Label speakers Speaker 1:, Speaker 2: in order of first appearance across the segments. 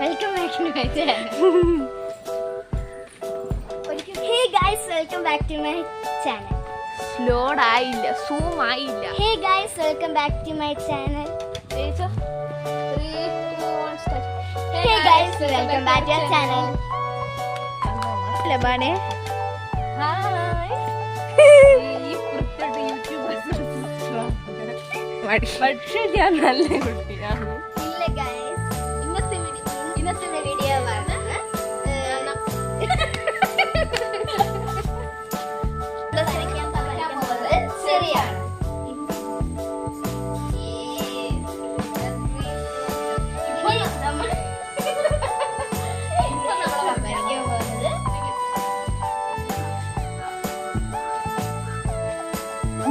Speaker 1: Welcome back to my channel.
Speaker 2: Slowed ആയില്ല, zoom ആയില്ല.
Speaker 1: Hey guys, welcome back to my channel. Hey guys, welcome back to our channel.
Speaker 2: ലബാനെ പക്ഷെ ഞാൻ നല്ല കുട്ടിയാണ്.
Speaker 1: ഇല്ല ഗൈസ്, ഇന്നത്തെ വീഡിയോ ശരിയാണ്.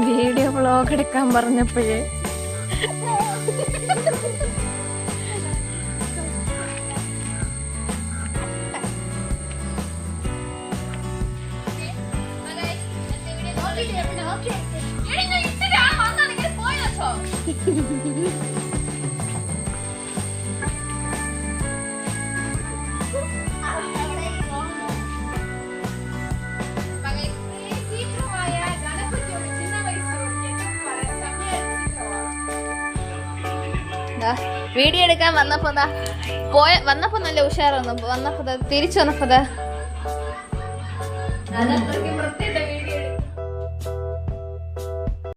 Speaker 2: വീഡിയോ വ്ളോഗ് എടുക്കാൻ പറഞ്ഞപ്പോഴേ വീഡിയോ എടുക്കാൻ വന്നപ്പോ വന്നപ്പോ നല്ല ഉഷാറാണ്. വന്നപ്പോ തിരിച്ചു വന്നപ്പോ